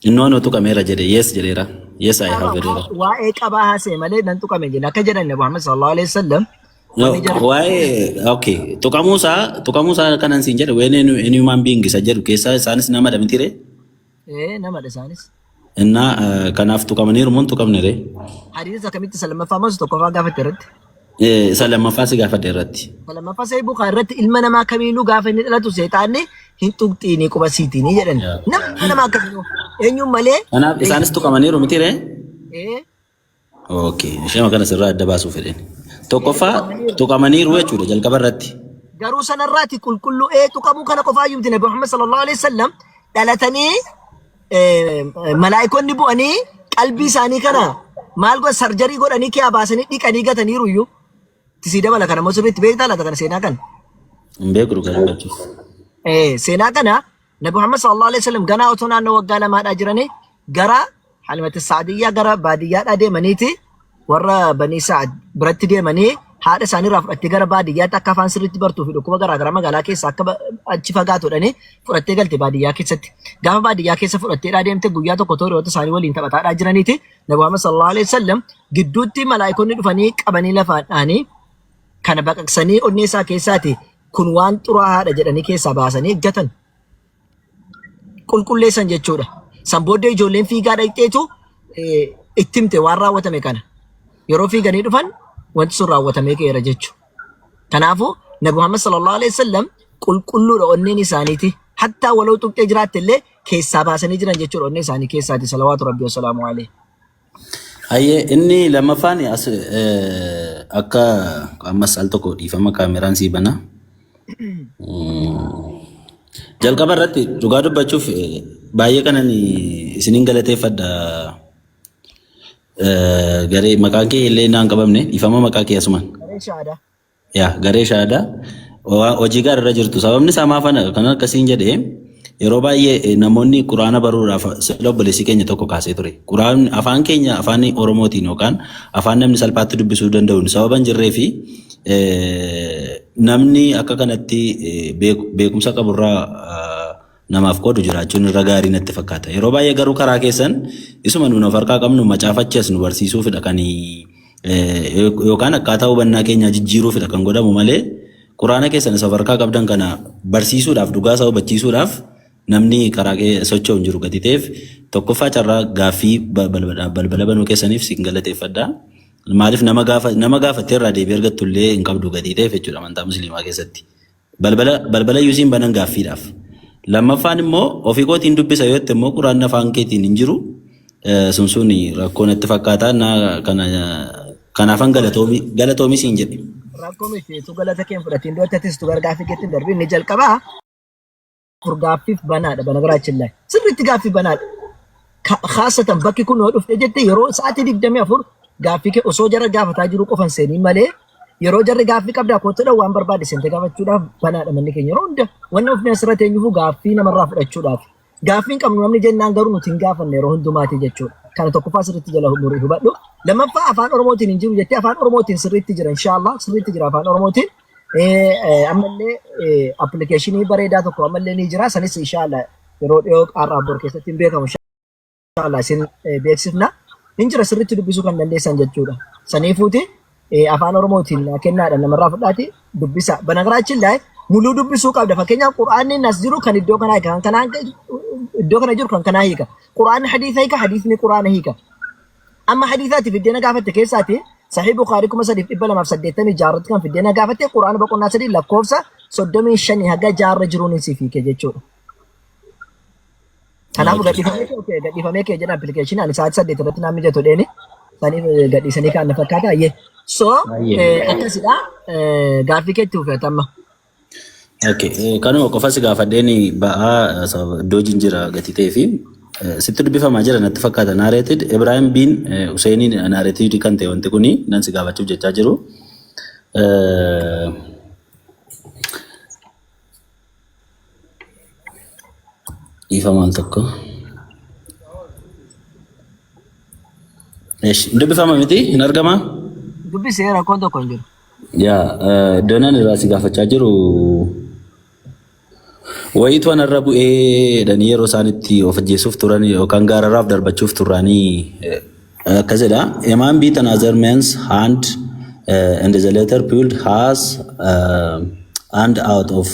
Innoon tuqameera jedhe yes jedheera. Yes I have jedheera. Waa'ee qabaa haasee malee nan tuqame jedhe akka jedhan Muhammad sallallahu alaihi wasallam. Waa'ee okay tuqamuusaa kanan siin jedhe when any human being isa jedhu keessa isaanis nama dhamitire. Namadha isaanis. Inna kanaaf tuqamaniiru mun tuqamnere. Hadiisa kamitti salamaffaa masu tokkoffaa gaafate irratti. Salamaffaa si gaafate irratti. Salamaffaa Sahih Bukhari irratti ilma namaa kamiinuu gaafa inni dhalatu seexaanni hin tuqxiini quba siitiin jedhan. Nama namaa kamiinuu eenyuun malee. Kanaaf isaanis tuqamaniiru mitire. Okay ishee kana sirraa adda baasuu fedhen. Tokkoffaa tuqamaniiru jechuudha jalqaba irratti. Garuu sanarraati qulqulluu tuqamuu kana qofaa yuumti Nabi Muhammad sallallahu alaihi wasallam dhalatanii malaa'ikonni bu'anii qalbii isaanii kana maal godhan sarjarii godhanii kee baasanii dhiqanii gataniiru iyyuu tisii dabala kana sirriitti beektaa laata kana seenaa kana. Hin beeknu kan hubachuuf. Seenaa kana Nabi Muhammad sallallahu alaihi wasallam ganaa otoo naannoo waggaa lamaadhaa jiranii gara Halimati Saadiyyaa gara baadiyyaadhaa deemaniiti warra Banii Sa'ad biratti deemanii haadha isaanii irraa fudhattee gara baadiyyaatti akka afaan sirriitti bartuu fi dhukkuba garaagaraa magaalaa keessa akka achi fagaatuudhaani fudhattee galte baadiyyaa keessatti. Gaafa baadiyyaa keessa fudhatteedhaa deemte guyyaa tokko hiriyoota isaanii waliin taphataadhaa jiraniiti. Nabi Muhammad sallallahu alaihi wasallam gidduutti malaa'ikonni dhufanii qabanii lafaadhaanii kana baqaqsanii onnee isaa keessaati kun waan xuraa'aadha jedhanii keessaa baasanii eeggatan. Qulqulleessan jechuudha. San booddee ijoolleen fiigaa dhaqxeetu itti himte waan raawwatame kana. Yeroo fiiganii dhufan wanti sun raawwatamee ka'eera jechuudha. Kanaafuu Nabi Muhammad sallallahu alaihi wasallam qulqulluudha onneen isaaniiti. Hattaa waloo tuqxee jiraatte illee keessaa baasanii jiran jechuudha onnee isaanii keessaati. Salawaatu Rabbi wasalaamu alaihi. Hayyee inni lammaffaan akka ammas al tokko dhiifama kaameraan sii bana. Jalqaba irratti dhugaa dubbachuuf baay'ee kanan isiniin galateeffadha. Garee maqaan kee illee naan qabamne ifama maqaa kee asumaan. Garee shaadaa. Yaa garee shaadaa hojii gaariirra jirtu sababni isaa maafana kan akkasiin jedhee yeroo baay'ee namoonni quraana baruudhaaf obboleessi keenya tokko kaasee ture. Quraan afaan keenya afaan Oromootiin yookaan afaan namni salphaatti dubbisuu danda'uun sababa hin jirree fi namni akka kanatti beekumsa qaburraa namaaf qoodu jiraachuun irra gaarii natti fakkaata. Yeroo baay'ee garuu karaa keessan isuma nuun of harkaa qabnu macaafachees nu barsiisuufidha kan yookaan akkaataa hubannaa keenyaa jijjiiruufidha kan godhamu malee quraana keessan isa of harkaa qabdan kana barsiisuudhaaf dhugaa isaa hubachiisuudhaaf namni karaa socho'u hin jiru gadi ta'eef tokkoffaa carraa gaaffii balbala banuu keessaniif siin galateeffadha. Maaliif nama gaafattee irraa deebii argattullee hin qabdu gadi ta'eef jechuudha amantaa musliimaa keessatti. Balbala yuusiin banan gaaffiidhaaf. Lammaffaan immoo ofii kootiin dubbisa yoo immoo quraan afaan keetiin hin jiru sun rakkoo natti fakkaata kanaafan galatoomi siin jedhe. Rakkoo miti tu galata kee fudhatiin dootatis tu gargaaffii keetiin darbii inni jalqabaa gaaffiif banaadha banagaraachin lai sirriitti gaaffii banaadha. Khaasatan bakki kun yoo dhufte jette yeroo sa'aatii 24 gaaffii kee osoo jara gaafataa jiru qofan seenii malee yeroo jarri gaaffii qabdaa koottudha waan barbaade seente gaafachuudhaaf banaadha manni keenya yeroo hunda wanna ofni asirratti eenyuufuu gaaffii namarraa fudhachuudhaaf gaaffiin qabnu namni jennaan garuu nuti hin gaafanne yeroo hundumaati jechuudha. Kana tokkoffaa sirriitti jala murii hubadhu. Lammaffaa afaan Oromootiin hin jiru jettee afaan Oromootiin sirriitti jira inshallah sirriitti jira afaan Oromootiin. Ammallee appilikeeshinii bareedaa tokko ammallee ni jira sanis inshallah yeroo dhiyoo qaarraa bor keessatti hin beekamu inshallah isin beeksifna. Hin jira sirriitti dubbisuu kan dandeessan jechuudha. Saniifuuti afaan Oromootiin kennaadha namarraa fudhaati dubbisa. Banagaraachin laay muluu dubbisuu qabda. Fakkeenyaaf quraanni nas jiru kan iddoo kanaa hiika. Kan iddoo kana jiru kan kanaa hiika. Quraanni hadiisa hiika, hadiisni quraana hiika. Amma hadiisaati fiddeena gaafatte keessaati Sahih Bukhari 3286 kan fiddeena gaafatte quraana boqonnaa 3 lakkoofsa 35 haga jaarra jiruun siif hiike jechuudha. Kanaafuu gadhiifamee kee jedha appilikeeshinii ani sa'aatii 8 irratti naan mijatu dheeni. Saniif gadhiisanii kan na fakkaata ayyee. So akkasidha gaaffii keetti uffatama. Okay, kanuma qofas gaafadheen ba'aa iddoo jinjira gati ta'ee fi sitti dubbifamaa jira natti fakkaata naareetid Ibrahim bin Huseeniin naareetid kan ta'e wanti kuni nan si gaafachuuf jechaa jiru. Ifamaan tokko. Dubbifama miti hin argamaa? Dubbisee rakkoon tokko hin jiru. Yaa iddoon ani irraa si gaafachaa jiru Wayitu anarra bu'ee dhanii yeroo isaan itti of ajjeesuuf turan yookaan gaararraaf darbachuuf turanii akkas jedha. A man beat another man's hand and the latter pulled his hand out of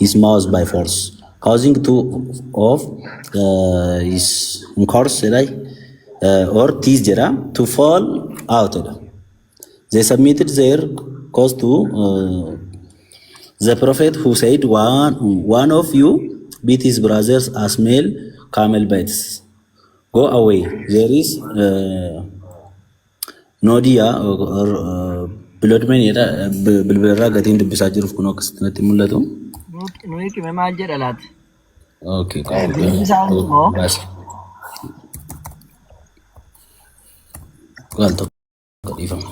his mouth by force, causing two of his course or teeth jedha to fall out. They submitted their cause to the prophet who said, one of you beat his brothers as male camel bites. Go away. There is no dia or blood man bilbirra gatiin dubbisaa jiruuf kun akkasitti mul'atu. Nuyi kime maal jedha laata? Okay. Qaal tokko dhiifama.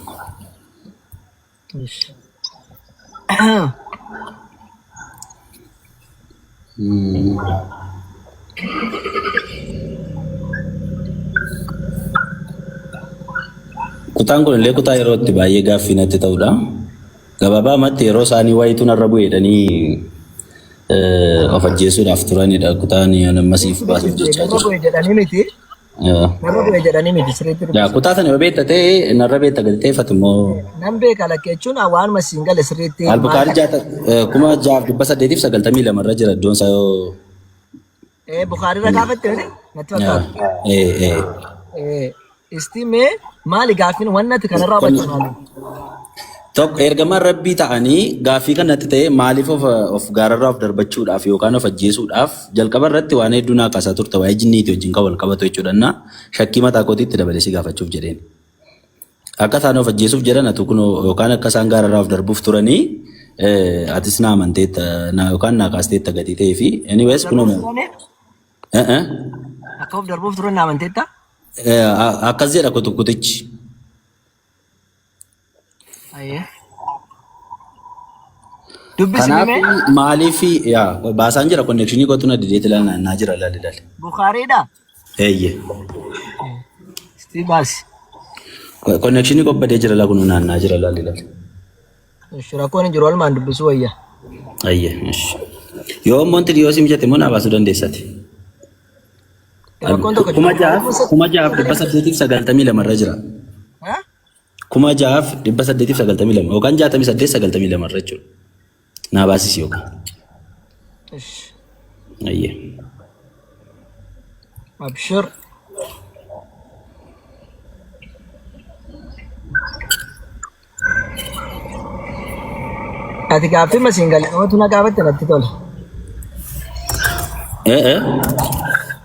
Kutaan kun illee kutaa yeroo itti baay'ee gaaffii natti ta'udha. Gabaabumatti yeroo isaanii wayitu narra bu'eedhanii of ajjeesuudhaaf turanidha. Kutaan ammasiif baasuuf jechaa jiru. Narra bu'e jedhanii miti sirriitti yaa kutaa sana yoo beekta ta'e narra beekta gadi ta'eeffatu immoo. Nan beeka lakkeechuun waanuma siin gale sirriitti. Albukaarii 6,992 irra jira iddoon isaa yoo. Bukaarii irra gaafatte natti fakkaata. Isti mee maali gaaffiin wannati kanarraa hubachuu maali? Tokko ergamaan rabbii ta'anii gaaffii kanatti ta'e maaliif of gaararraa of darbachuudhaaf yookaan of ajjeesuudhaaf jalqaba irratti waan hedduu naa kaasaa turte waa'ee jinniiti wajjin kan wal qabatu jechuudha. Shakkii mataa kootiitti dabalee si gaafachuuf jedheen. Akka isaan of ajjeesuuf jedhan atu kun yookaan akka isaan gaararraa of darbuuf turanii atis naa amanteetta yookaan naa kaasteetta gatii ta'ee fi anyways kunoo. Akka of darbuuf turan naa amanteetta? Akkas jedha kutichi. Dubbisni maaliif yaa baasaan jira konnekshinii kootu na dideeti naa jira laali. Bukaariidha? Eeyyee. Isti baasi. Konnekshinii qobbadee jira laa kun naannaa jira laali. Rakkoon hin jiru olmaan dubbisuu wayya. Eeyyee. Yoo monti dhiyoo si mijate immoo naa baasuu dandeessati. Kuma jaaf 892 irra jira. 6,892 yookaan 68,92 irra jechuudha. Naa baasisi yookaan. Ayyee. Abshir. Ati gaaffii masiin galee namatu na gaafatte natti tola.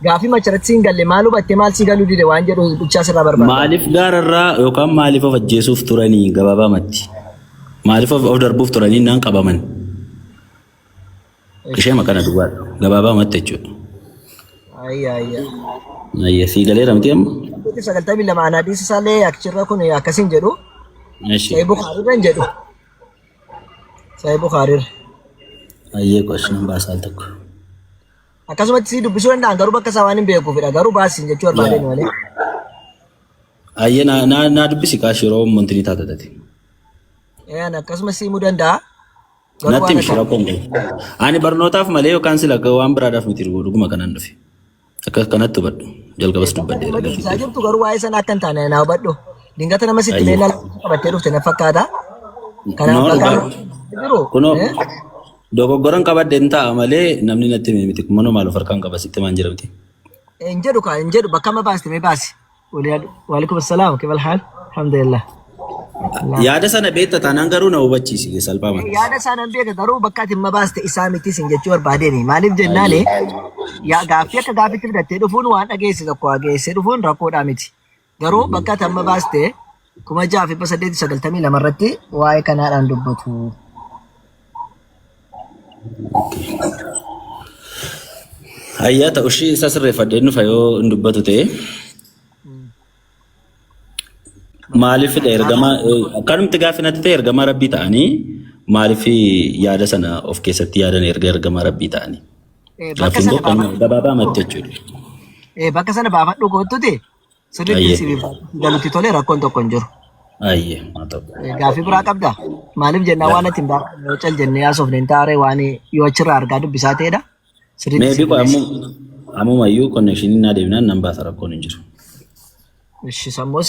Gaaffii macharratti siin galle maal hubatte maal si galuu dide waan jedhu bichaa sirraa barbaada. Maaliif gaararraa yookaan maaliif of ajjeesuuf turanii gabaabumatti? Maaliif of darbuuf turanii naan qabaman? Ishee makana duwwaadha gabaabumatti jechuudha. Ayya sii galee ramti amma? 92 anaadhiis isaallee achirra kun akkasiin jedhu. Sahih Bukhaarirra hin jedhu. Sahih Bukhaarirra. Ayyee qoshina baasaan tokko. Akkasumatti si dubbisuu danda'an garuu bakka isaa waan hin beekuufidha. Garuu baasiin jechuu barbaadeen malee. Ayyee naa dubbisi kaashiroo montinii taatadati. Akkasuma siimuu danda'a. Natti mishira kongo. Ani barnootaaf malee yookaan sila waan biraadhaaf miti dhuguma kanaan dhufe. Akka kanatti hubadhu. Jalqabas dubbadde. Isaa jirtu garuu waa'ee sana akka hin taane naa hubadhu. Dingata nama sitti meelaa qabattee dhufte na fakkaata. Kunoo dogoggoran qabadde hin ta'a malee namni natti miti manoo maal of harkaan qaba sitti maan jedhamti. Hin jedhu bakka amma baaste mee baasi. Waalaikum assalaam kibal haal. Alhamdulillah. Yaada sana beekta taanaan garuu na hubachiisi salphaamatti. Yaada sana beeka garuu bakka ati amma baaste isaa miti sin jechuu barbaadeen maaliif jennaani gaaffii akka gaaffiitti fidattee dhufuun waan dhageesse tokko dhageesse dhufuun rakkoodhaa miti. Garuu bakka ati amma baaste 6,892 irratti waa'ee kanaadhaan dubbatu. Ayyaa ta'u ishee isa sirreeffadhee nufa yoo hin dubbatu ta'e. Maaliif ergamaa akkanumti gaaffii natti ta'e ergamaa rabbii ta'anii maaliif yaada sana of keessatti yaadan ergamaa rabbii ta'anii. Gaaffiin kun kan gabaabumatti jechuudha. Bakka sana baafadhu kootuti sirriitti sibiif galutti tolee rakkoon tokko hin jiru. Ayyee gaaffii biraa qabda maaliif jennaan waan ati hin cal jennee haasofne hin taare waan yoo achirraa argaa dubbisaa ta'edha. Maybe ko amu mayu connection na deemnaan nan baasa rakkoon hin jiru. እሺ ሰሞሲ